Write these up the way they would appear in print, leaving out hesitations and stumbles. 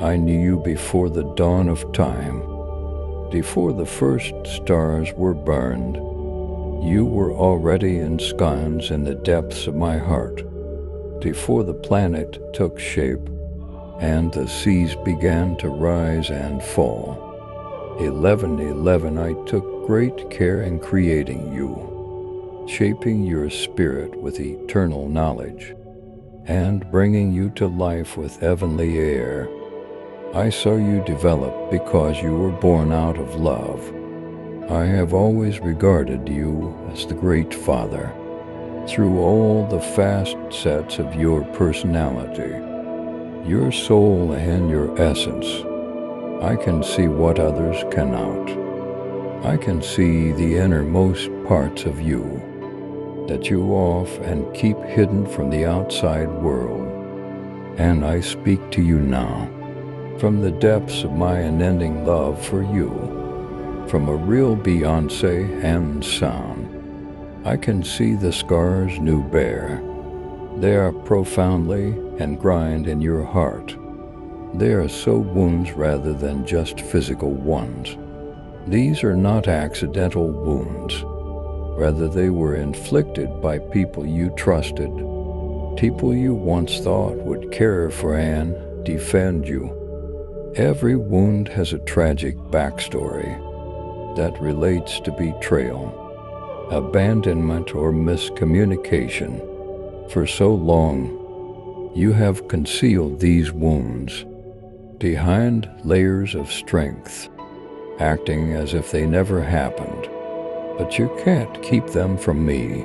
I knew you before the dawn of time. Before the first stars were burned, you were already ensconced in the depths of my heart. Before the planet took shape and the seas began to rise and fall. 11:11 I took great care in creating you, shaping your spirit with eternal knowledge, and bringing you to life with heavenly air. I saw you develop because you were born out of love. I have always regarded you as the great Father. Through all the facets of your personality, your soul and your essence, I can see what others cannot. I can see the innermost parts of you that you off and keep hidden from the outside world. And I speak to you now from the depths of my unending love for you, from a real Beyonce and sound. I can see the scars you bear. They are profoundly engraved in your heart. They are so wounds rather than just physical ones. These are not accidental wounds. Rather, they were inflicted by people you trusted, people you once thought would care for and defend you. Every wound has a tragic backstory that relates to betrayal, abandonment, or miscommunication. For so long, you have concealed these wounds behind layers of strength, acting as if they never happened. But you can't keep them from me,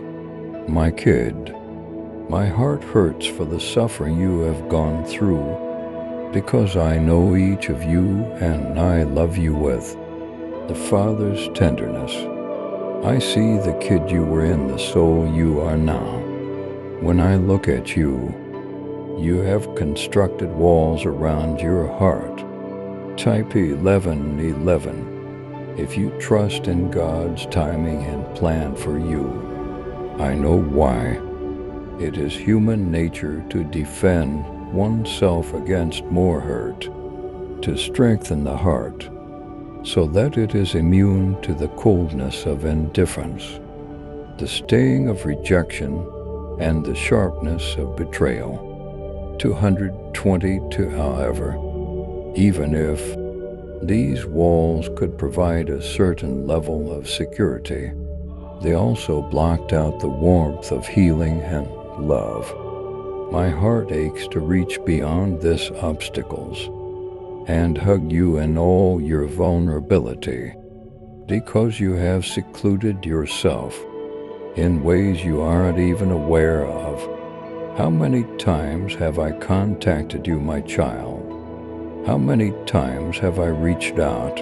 my kid. My heart hurts for the suffering you have gone through, because I know each of you and I love you with the Father's tenderness. I see the kid you were in, the soul you are now. When I look at you, you have constructed walls around your heart. Type 11:11. If you trust in God's timing and plan for you, I know why. It is human nature to defend oneself against more hurt, to strengthen the heart, so that it is immune to the coldness of indifference, the sting of rejection, and the sharpness of betrayal. 222. However, even if these walls could provide a certain level of security, they also blocked out the warmth of healing and love. My heart aches to reach beyond these obstacles and hug you in all your vulnerability, because you have secluded yourself in ways you aren't even aware of. How many times have I contacted you, my child? How many times have I reached out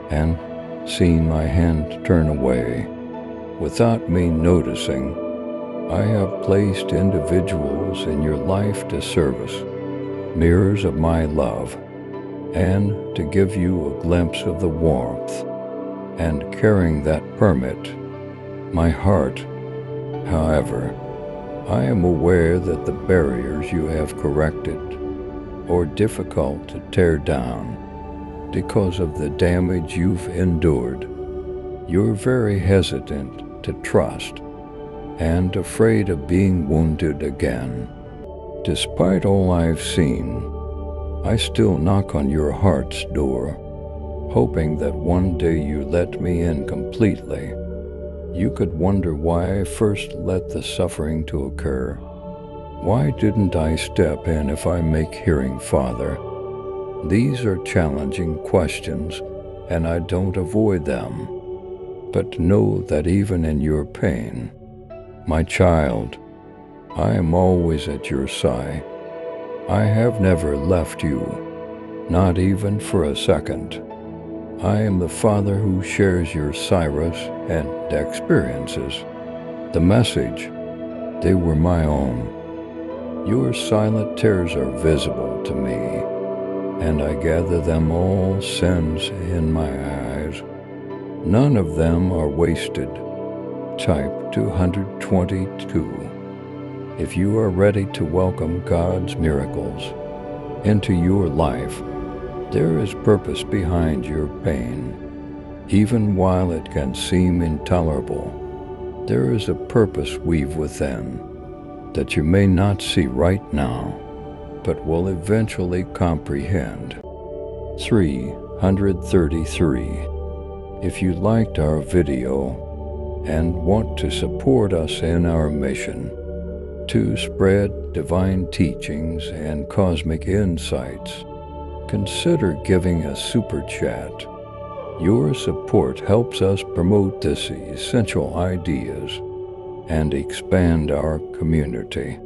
and seen my hand turn away without me noticing? I have placed individuals in your life to service, mirrors of my love, and to give you a glimpse of the warmth and carrying that permit. My heart, however, I am aware that the barriers you have corrected are difficult to tear down because of the damage you've endured. You're very hesitant to trust and afraid of being wounded again. Despite all I've seen, I still knock on your heart's door, hoping that one day you let me in completely. You could wonder why I first let the suffering to occur. Why didn't I step in if I make hearing Father? These are challenging questions, and I don't avoid them. But know that even in your pain, my child, I am always at your side. I have never left you, not even for a second. I am the Father who shares your sorrows and experiences. The message, they were my own. Your silent tears are visible to me, and I gather them all sins in my eyes. None of them are wasted. Type 222. If you are ready to welcome God's miracles into your life, There is purpose behind your pain. Even while it can seem intolerable, there is a purpose weaved within that you may not see right now, but will eventually comprehend. 333. If you liked our video and want to support us in our mission to spread divine teachings and cosmic insights, consider giving a super chat. Your support helps us promote these essential ideas and expand our community.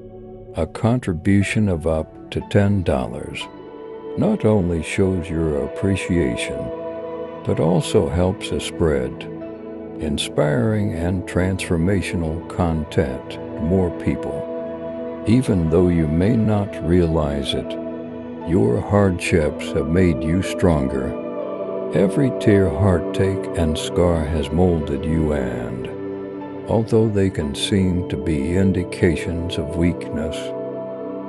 A contribution of up to $10 not only shows your appreciation, but also helps us spread inspiring and transformational content to more people. Even though you may not realize it, your hardships have made you stronger. Every tear, heartache, and scar has molded you, and although they can seem to be indications of weakness,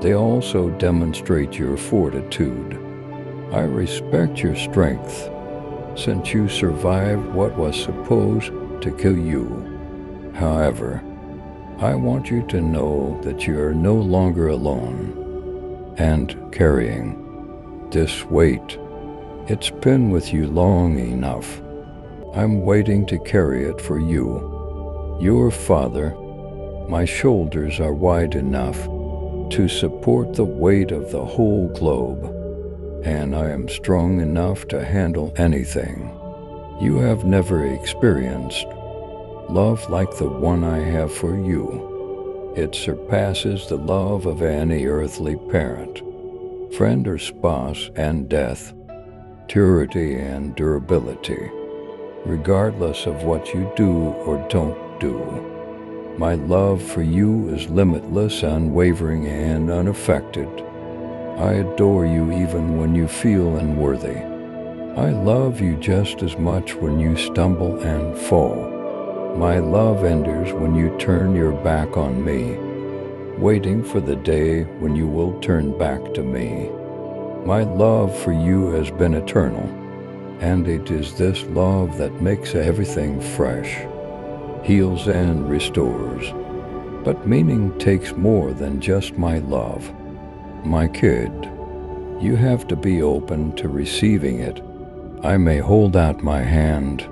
they also demonstrate your fortitude. I respect your strength, since you survived what was supposed to kill you. However, I want you to know that you are no longer alone and carrying this weight. It's been with you long enough. I'm waiting to carry it for you. Your Father, my shoulders are wide enough to support the weight of the whole globe, and I am strong enough to handle anything. You have never experienced love like the one I have for you. It surpasses the love of any earthly parent, friend or spouse, and death, purity and durability, regardless of what you do or don't do. My love for you is limitless, unwavering, and unaffected. I adore you even when you feel unworthy. I love you just as much when you stumble and fall. My love endures when you turn your back on me, waiting for the day when you will turn back to me. My love for you has been eternal, and it is this love that makes everything fresh, heals and restores. But meaning takes more than just my love. My kid, you have to be open to receiving it. I may hold out my hand,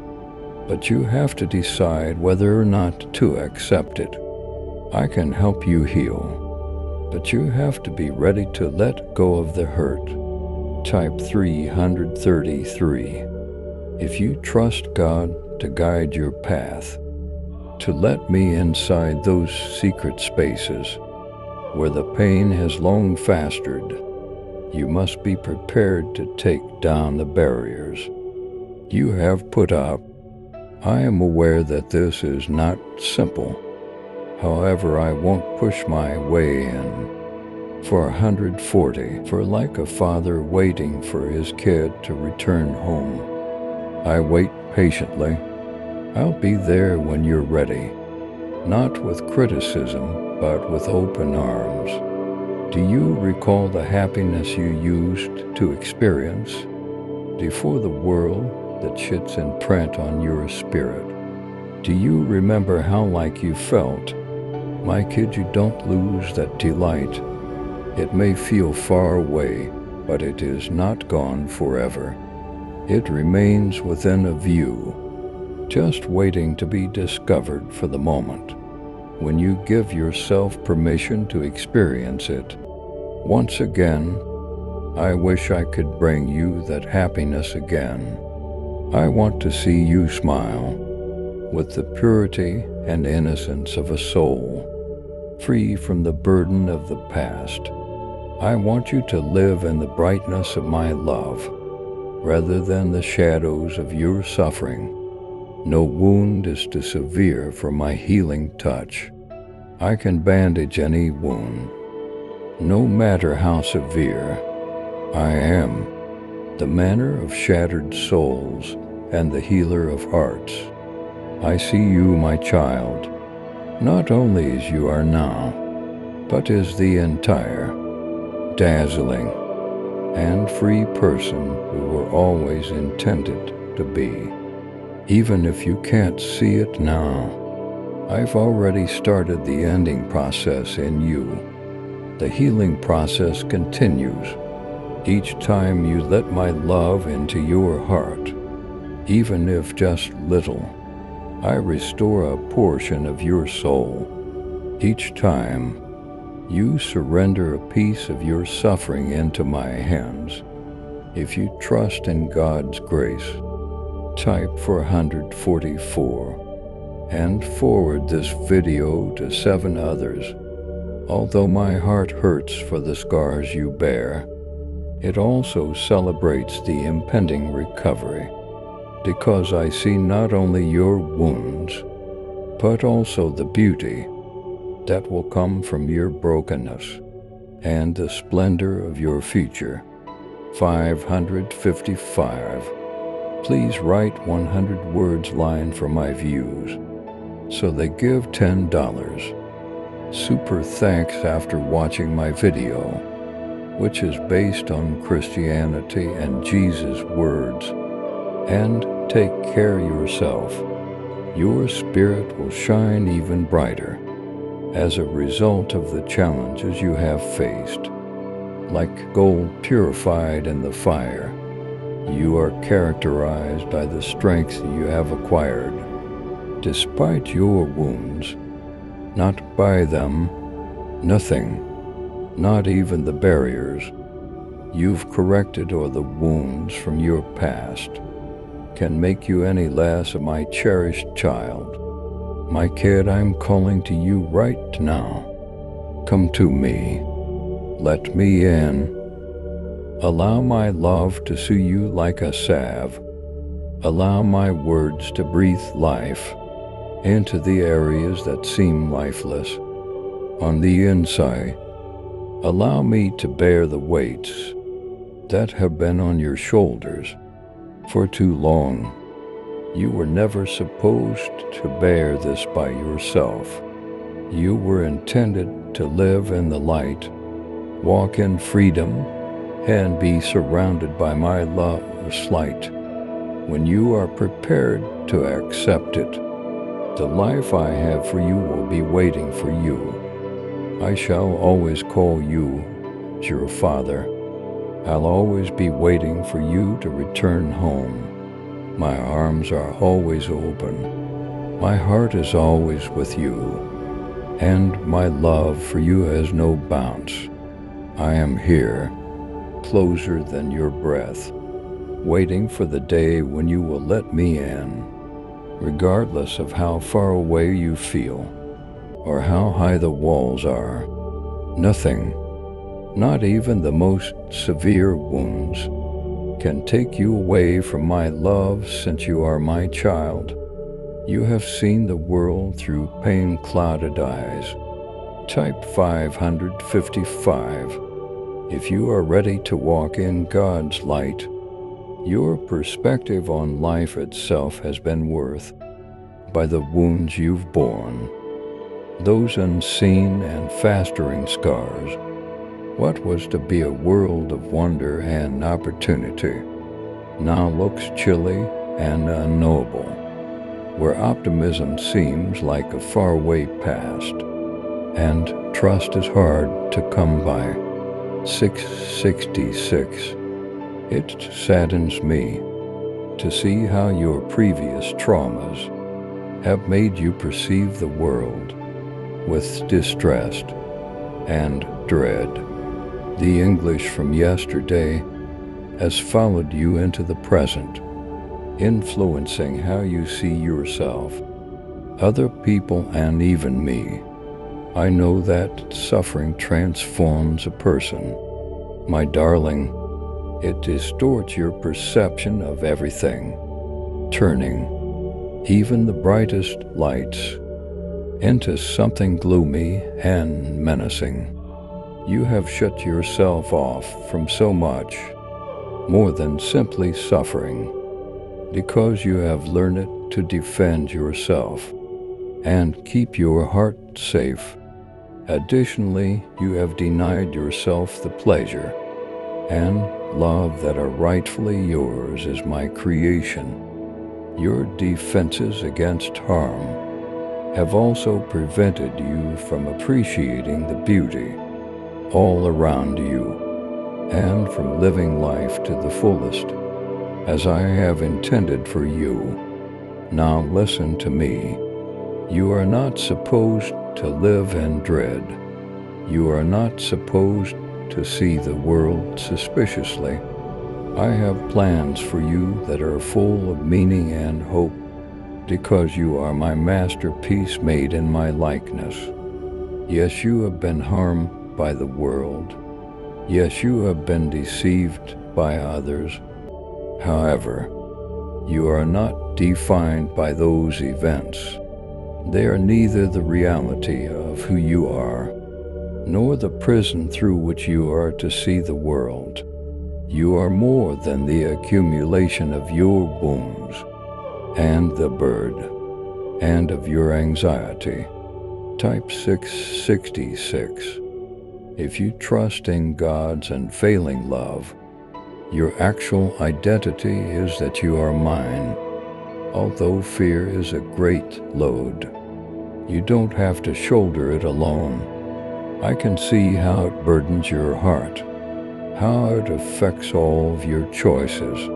but you have to decide whether or not to accept it. I can help you heal, but you have to be ready to let go of the hurt. Type 333. If you trust God to guide your path, to let me inside those secret spaces where the pain has long festered, you must be prepared to take down the barriers you have put up. I am aware that this is not simple. However, I won't push my way in. For 140, for like a father waiting for his kid to return home, I wait patiently. I'll be there when you're ready, not with criticism, but with open arms. Do you recall the happiness you used to experience before the world that sits in print on your spirit? Do you remember how like you felt? My kid, you don't lose that delight. It may feel far away, but it is not gone forever. It remains within a view, just waiting to be discovered for the moment, when you give yourself permission to experience it. Once again, I wish I could bring you that happiness again. I want to see you smile with the purity and innocence of a soul, free from the burden of the past. I want you to live in the brightness of my love, rather than the shadows of your suffering. No wound is too severe for my healing touch. I can bandage any wound, no matter how severe. I am the mender of shattered souls and the healer of hearts. I see you, my child, not only as you are now, but as the entire, dazzling, and free person you were always intended to be. Even if you can't see it now, I've already started the ending process in you. The healing process continues each time you let my love into your heart, even if just little. I restore a portion of your soul. Each time you surrender a piece of your suffering into my hands. If you trust in God's grace, type 444 and forward this video to 7 others. Although my heart hurts for the scars you bear, it also celebrates the impending recovery, because I see not only your wounds, but also the beauty that will come from your brokenness and the splendor of your future. 555. Please write 100 words line for my views, so they give $10. Super thanks after watching my video, which is based on Christianity and Jesus' words. And take care yourself. Your spirit will shine even brighter as a result of the challenges you have faced. Like gold purified in the fire, you are characterized by the strength you have acquired, despite your wounds. Not by them, nothing, not even the barriers you've corrected or the wounds from your past, can make you any less of my cherished child. My kid, I'm calling to you right now. Come to me. Let me in. Allow my love to soothe you like a salve. Allow my words to breathe life into the areas that seem lifeless. On the inside, allow me to bear the weights that have been on your shoulders for too long. You were never supposed to bear this by yourself. You were intended to live in the light, walk in freedom, and be surrounded by my love's light. When you are prepared to accept it, the life I have for you will be waiting for you. I shall always call you your Father. I'll always be waiting for you to return home. My arms are always open. My heart is always with you, and my love for you has no bounds. I am here, closer than your breath, waiting for the day when you will let me in, regardless of how far away you feel or how high the walls are. Nothing, not even the most severe wounds, can take you away from my love, since you are my child. You have seen the world through pain-clouded eyes. Type 555. If you are ready to walk in God's light, your perspective on life itself has been worth by the wounds you've borne, those unseen and festering scars. What was to be a world of wonder and opportunity now looks chilly and unknowable, where optimism seems like a faraway past, and trust is hard to come by. 666. It saddens me to see how your previous traumas have made you perceive the world with distrust and dread. The English from yesterday has followed you into the present, influencing how you see yourself, other people, and even me. I know that suffering transforms a person. My darling, it distorts your perception of everything, turning even the brightest lights into something gloomy and menacing. You have shut yourself off from so much more than simply suffering, because you have learned to defend yourself and keep your heart safe. Additionally, you have denied yourself the pleasure and love that are rightfully yours is my creation. Your defenses against harm have also prevented you from appreciating the beauty all around you and from living life to the fullest, as I have intended for you. Now listen to me. You are not supposed to live in dread. You are not supposed to see the world suspiciously. I have plans for you that are full of meaning and hope, because you are my masterpiece made in my likeness. Yes, you have been harmed by the world. Yes, you have been deceived by others. However, you are not defined by those events. They are neither the reality of who you are, nor the prison through which you are to see the world. You are more than the accumulation of your wounds, and the burden, and of your anxiety. Type 666. If you trust in God's unfailing love, your actual identity is that you are mine. Although fear is a great load, you don't have to shoulder it alone. I can see how it burdens your heart, how it affects all of your choices,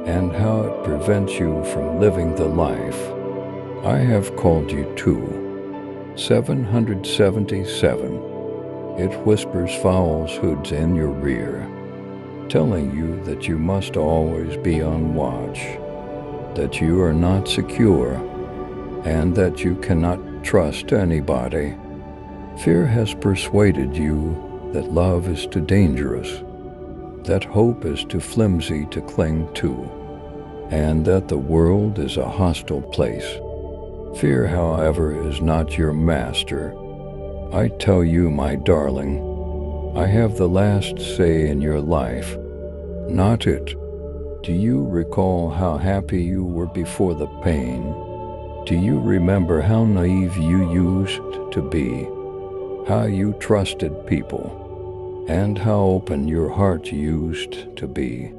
and how it prevents you from living the life I have called you to. 777. It whispers falsehoods in your rear, telling you that you must always be on watch, that you are not secure, and that you cannot trust anybody. Fear has persuaded you that love is too dangerous, that hope is too flimsy to cling to, and that the world is a hostile place. Fear, however, is not your master. I tell you, my darling, I have the last say in your life, not it. Do you recall how happy you were before the pain? Do you remember how naive you used to be, how you trusted people, and how open your heart used to be?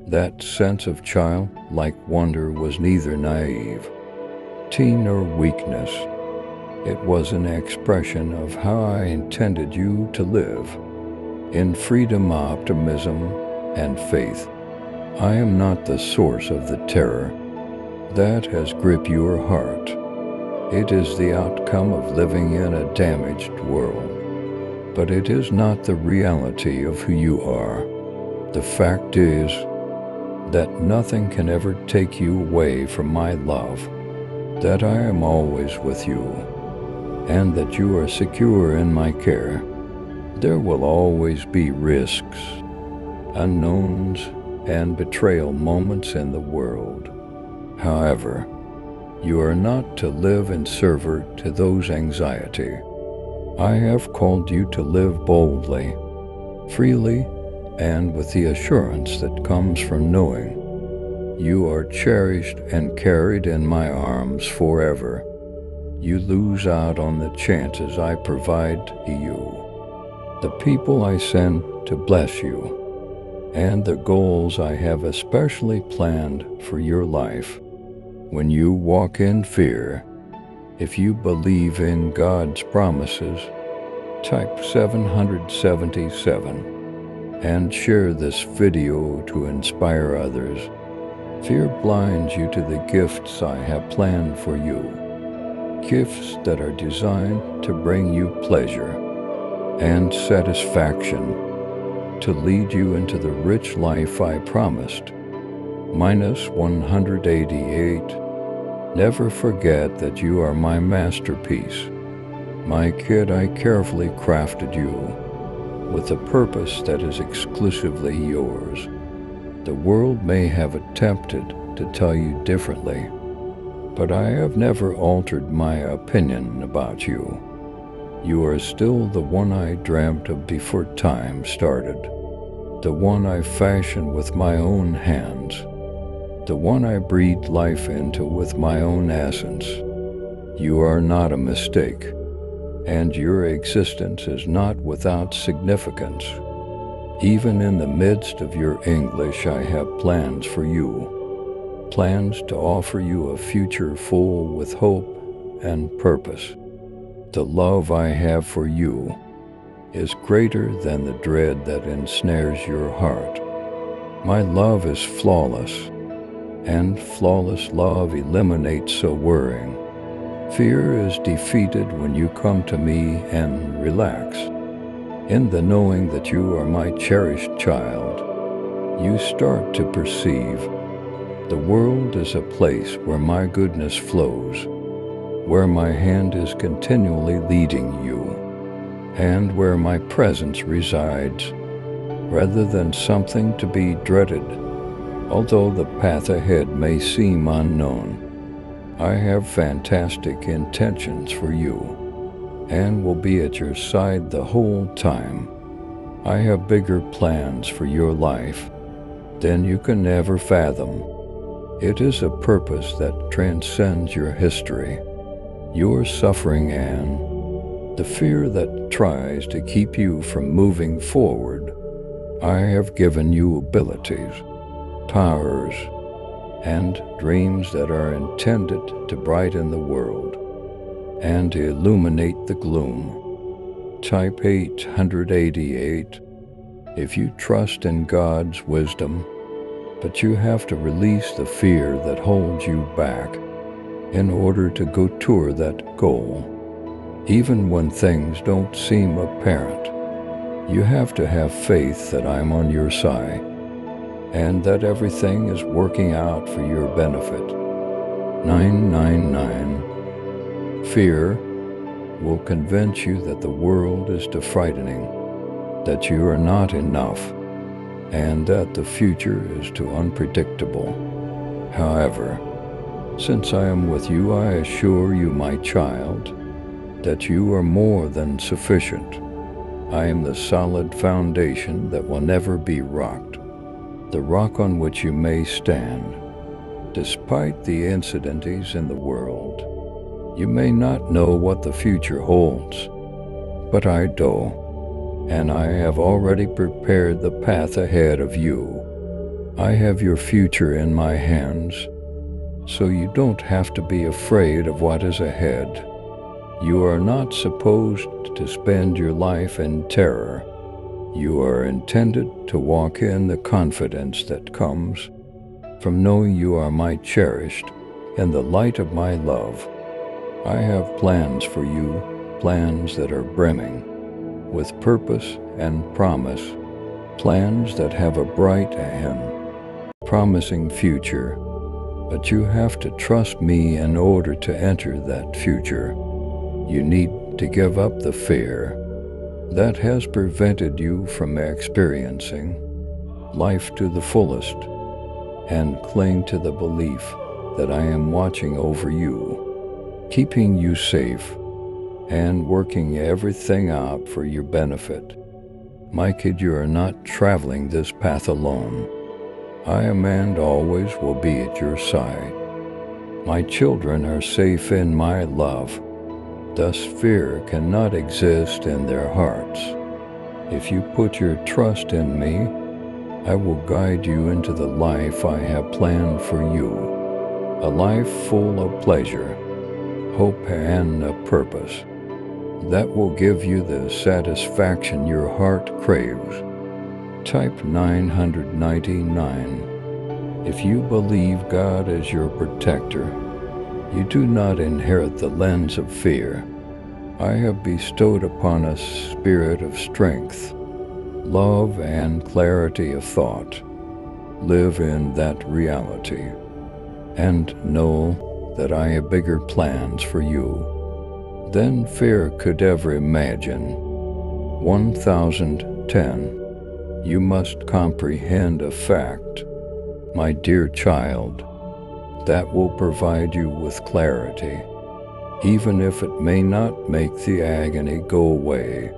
That sense of childlike wonder was neither naive, teen, nor weakness. It was an expression of how I intended you to live, in freedom, optimism, and faith. I am not the source of the terror that has gripped your heart. It is the outcome of living in a damaged world, but it is not the reality of who you are. The fact is that nothing can ever take you away from my love, that I am always with you, and that you are secure in my care. There will always be risks, unknowns, and betrayal moments in the world. However, you are not to live in service to those anxiety. I have called you to live boldly, freely, and with the assurance that comes from knowing you are cherished and carried in my arms forever. You lose out on the chances I provide to you, the people I send to bless you, and the goals I have especially planned for your life. When you walk in fear, if you believe in God's promises, type 777 and share this video to inspire others. Fear blinds you to the gifts I have planned for you, gifts that are designed to bring you pleasure and satisfaction, to lead you into the rich life I promised. Minus 188. Never forget that you are my masterpiece. My kid, I carefully crafted you with a purpose that is exclusively yours. The world may have attempted to tell you differently, but I have never altered my opinion about you. You are still the one I dreamt of before time started, the one I fashioned with my own hands, the one I breathed life into with my own essence. You are not a mistake, and your existence is not without significance. Even in the midst of your English, I have plans for you, plans to offer you a future full with hope and purpose. The love I have for you is greater than the dread that ensnares your heart. My love is flawless, and flawless love eliminates a worrying. Fear is defeated when you come to me and relax. In the knowing that you are my cherished child, you start to perceive the world is a place where my goodness flows, where my hand is continually leading you, and where my presence resides, rather than something to be dreaded. Although the path ahead may seem unknown, I have fantastic intentions for you and will be at your side the whole time. I have bigger plans for your life than you can ever fathom. It is a purpose that transcends your history, your suffering, and the fear that tries to keep you from moving forward. I have given you abilities, powers, and dreams that are intended to brighten the world and illuminate the gloom. Type 888 if you trust in God's wisdom, but you have to release the fear that holds you back in order to go toward that goal. Even when things don't seem apparent, you have to have faith that I'm on your side and that everything is working out for your benefit. 999. Fear will convince you that the world is too frightening, that you are not enough, and that the future is too unpredictable. However, since I am with you, I assure you, my child, that you are more than sufficient. I am the solid foundation that will never be rocked, the rock on which you may stand. Despite the incidents in the world, you may not know what the future holds, but I do, and I have already prepared the path ahead of you. I have your future in my hands, so you don't have to be afraid of what is ahead. You are not supposed to spend your life in terror. You are intended to walk in the confidence that comes from knowing you are my cherished in the light of my love. I have plans for you, plans that are brimming with purpose and promise, plans that have a bright and promising future. But you have to trust me in order to enter that future. You need to give up the fear that has prevented you from experiencing life to the fullest, and cling to the belief that I am watching over you, keeping you safe, and working everything out for your benefit. My kid, you are not traveling this path alone. I am and always will be at your side. My children are safe in my love. Thus fear cannot exist in their hearts. If you put your trust in me, I will guide you into the life I have planned for you, a life full of pleasure, hope, and a purpose that will give you the satisfaction your heart craves. Type 999. If you believe God is your protector, you do not inherit the lens of fear. I have bestowed upon us a spirit of strength, love, and clarity of thought. Live in that reality and know that I have bigger plans for you than fear could ever imagine. 1010. You must comprehend a fact, my dear child, that will provide you with clarity, even if it may not make the agony go away.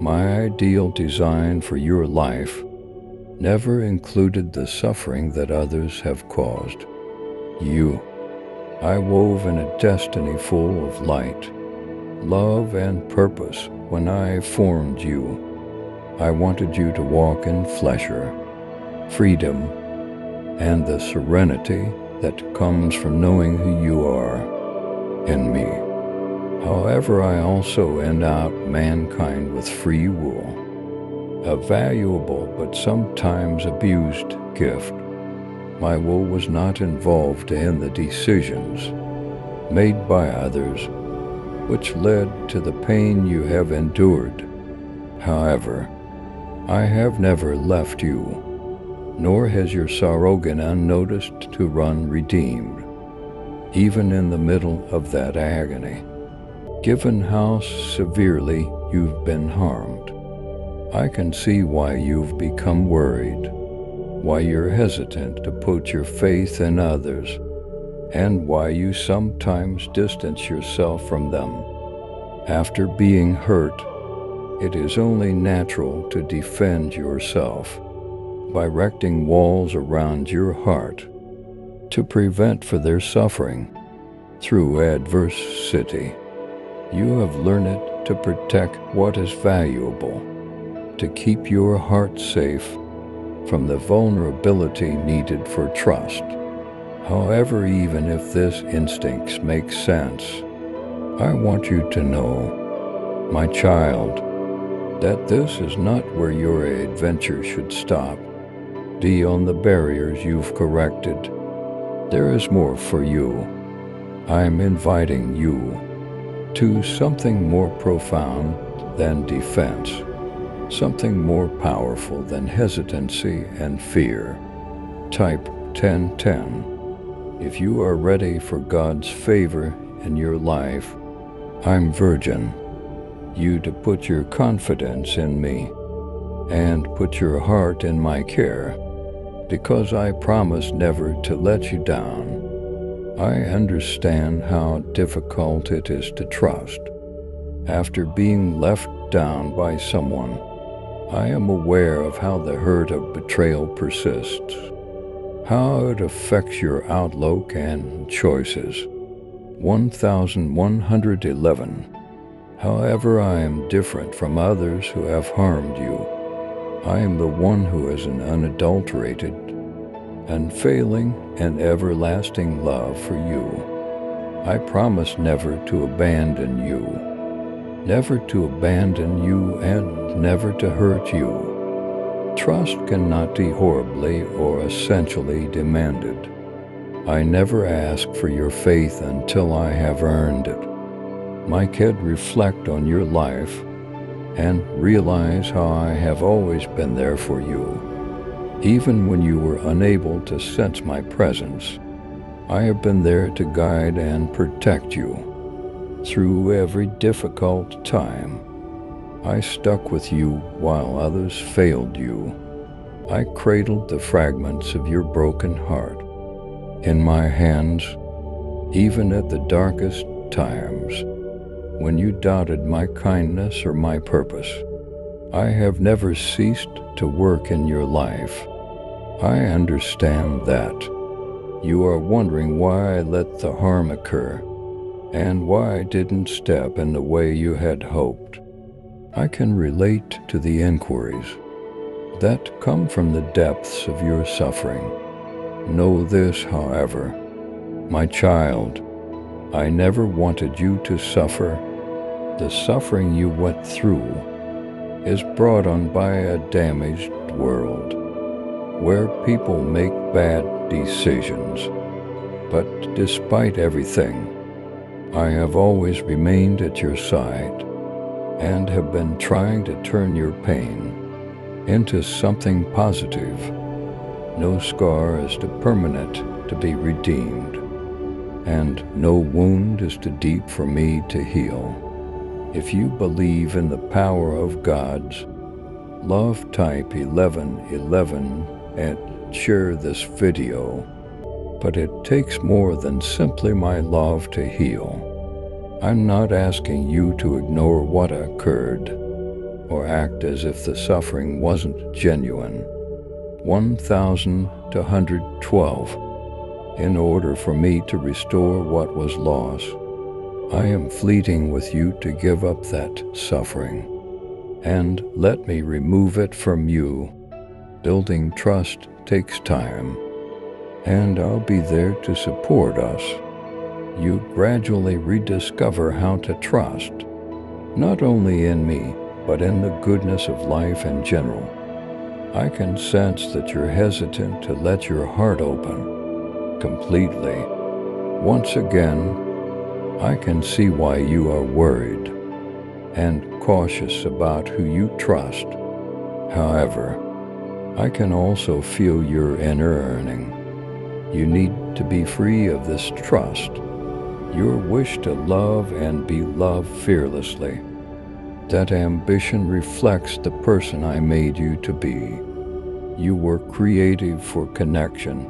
My ideal design for your life never included the suffering that others have caused. You, I wove in a destiny full of light, love, and purpose when I formed you. I wanted you to walk in pleasure, freedom, and the serenity that comes from knowing who you are in me. However, I also endowed mankind with free will, a valuable but sometimes abused gift. My will was not involved in the decisions made by others, which led to the pain you have endured. However, I have never left you, nor has your sorrow gone unnoticed to run redeemed, even in the middle of that agony. Given how severely you've been harmed, I can see why you've become worried, why you're hesitant to put your faith in others, and why you sometimes distance yourself from them. After being hurt, it is only natural to defend yourself by erecting walls around your heart to prevent further suffering through adversity. You have learned to protect what is valuable, to keep your heart safe from the vulnerability needed for trust. However, even if this instinct makes sense, I want you to know, my child, that this is not where your adventure should stop. Beyond the barriers you've corrected, there is more for you. I am inviting you to something more profound than defense, something more powerful than hesitancy and fear. Type 1010. If you are ready for God's favor in your life, I'm virgin. You to put your confidence in me and put your heart in my care, because I promise never to let you down. I understand how difficult it is to trust. After being left down by someone, I am aware of how the hurt of betrayal persists, how it affects your outlook and choices. 1111. However, I am different from others who have harmed you. I am the one who has an unadulterated, unfailing, and everlasting love for you. I promise never to abandon you, and never to hurt you. Trust cannot be horribly or essentially demanded. I never ask for your faith until I have earned it. My kid, reflect on your life and realize how I have always been there for you. Even when you were unable to sense my presence, I have been there to guide and protect you. Through every difficult time, I stuck with you while others failed you. I cradled the fragments of your broken heart in my hands, even at the darkest times, when you doubted my kindness or my purpose. I have never ceased to work in your life. I understand that. You are wondering why I let the harm occur, and why I didn't step in the way you had hoped. I can relate to the inquiries that come from the depths of your suffering. Know this, however, my child, I never wanted you to suffer. The suffering you went through is brought on by a damaged world, where people make bad decisions. But despite everything, I have always remained at your side and have been trying to turn your pain into something positive. No scar is too permanent to be redeemed, and no wound is too deep for me to heal. If you believe in the power of God's love, type 1111 and share this video. But it takes more than simply my love to heal. I'm not asking you to ignore what occurred or act as if the suffering wasn't genuine. 1112. In order for me to restore what was lost, I am pleading with you to give up that suffering. and let me remove it from you. Building trust takes time, and I'll be there to support us. You gradually rediscover how to trust, not only in me, but in the goodness of life in general. I can sense that you're hesitant to let your heart open completely. Once again, I can see why you are worried and cautious about who you trust. However, I can also feel your inner yearning. You need to be free of this trust, your wish to love and be loved fearlessly. That ambition reflects the person I made you to be. You were created for connection,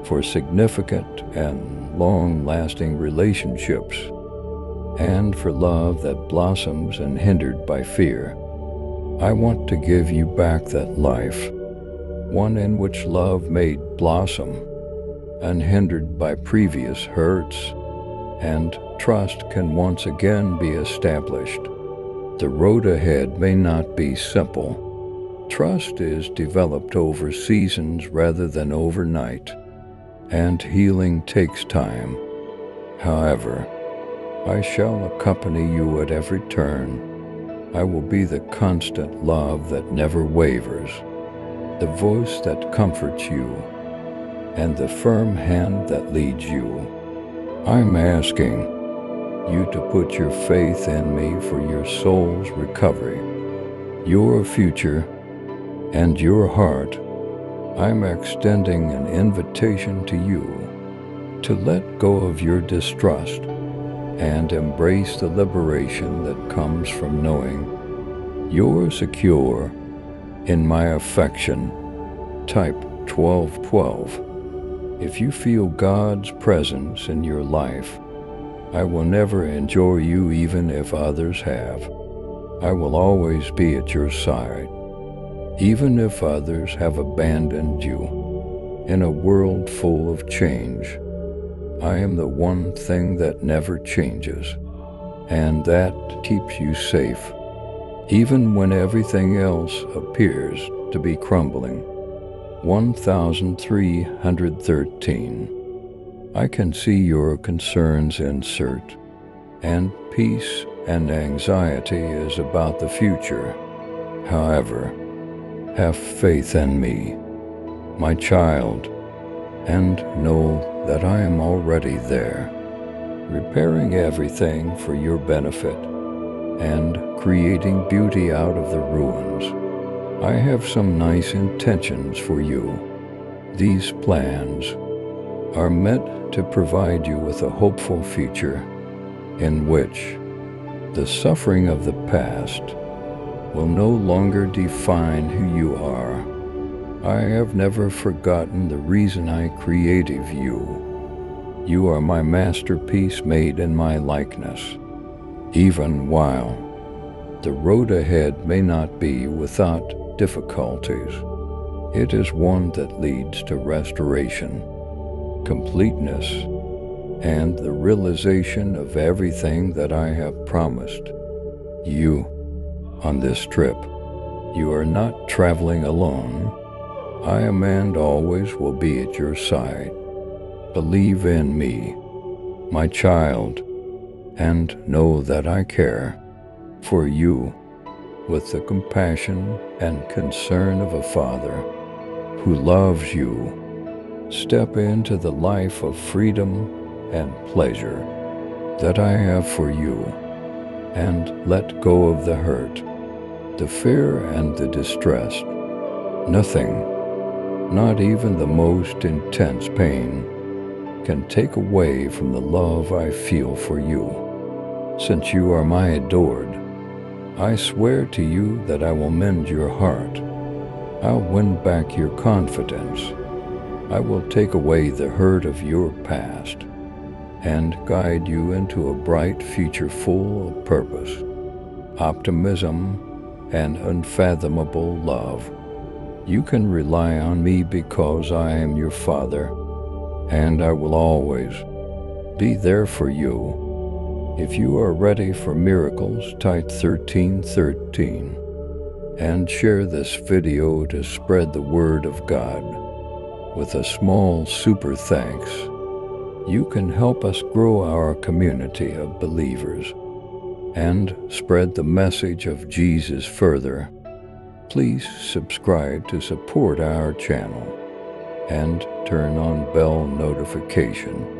for significant and long-lasting relationships, and for love that blossoms unhindered by fear. I want to give you back that life, one in which love may blossom, unhindered by previous hurts, and trust can once again be established. The road ahead may not be simple. Trust is developed over seasons rather than overnight, and healing takes time. However, I shall accompany you at every turn. I will be the constant love that never wavers, the voice that comforts you, and the firm hand that leads you. I'm asking you to put your faith in me for your soul's recovery, your future, and your heart. I'm extending an invitation to you to let go of your distrust and embrace the liberation that comes from knowing you're secure in my affection. Type 1212. If you feel God's presence in your life, I will never enjoy you even if others have. I will always be at your side, even if others have abandoned you. In a world full of change, I am the one thing that never changes, and that keeps you safe, even when everything else appears to be crumbling. 1313. I can see your concerns insert, and peace and anxiety is about the future. However, have faith in me, my child, and know that I am already there, repairing everything for your benefit and creating beauty out of the ruins. I have some nice intentions for you. These plans are meant to provide you with a hopeful future in which the suffering of the past will no longer define who you are. I have never forgotten the reason I created you. You are my masterpiece made in my likeness. Even while the road ahead may not be without difficulties, it is one that leads to restoration, completeness, and the realization of everything that I have promised you on this trip. You are not traveling alone. I am and always will be at your side. Believe in me, my child, and know that I care for you with the compassion and concern of a father who loves you. Step into the life of freedom and pleasure that I have for you, and let go of the hurt, the fear, and the distress. Nothing, not even the most intense pain, can take away from the love I feel for you. Since you are my adored, I swear to you that I will mend your heart. I'll win back your confidence. I will take away the hurt of your past and guide you into a bright future full of purpose, optimism, and unfathomable love. You can rely on me because I am your Father, and I will always be there for you. If you are ready for miracles, type 1313. and share this video to spread the word of God. With a small super thanks, you can help us grow our community of believers and spread the message of Jesus further. Please subscribe to support our channel and turn on bell notification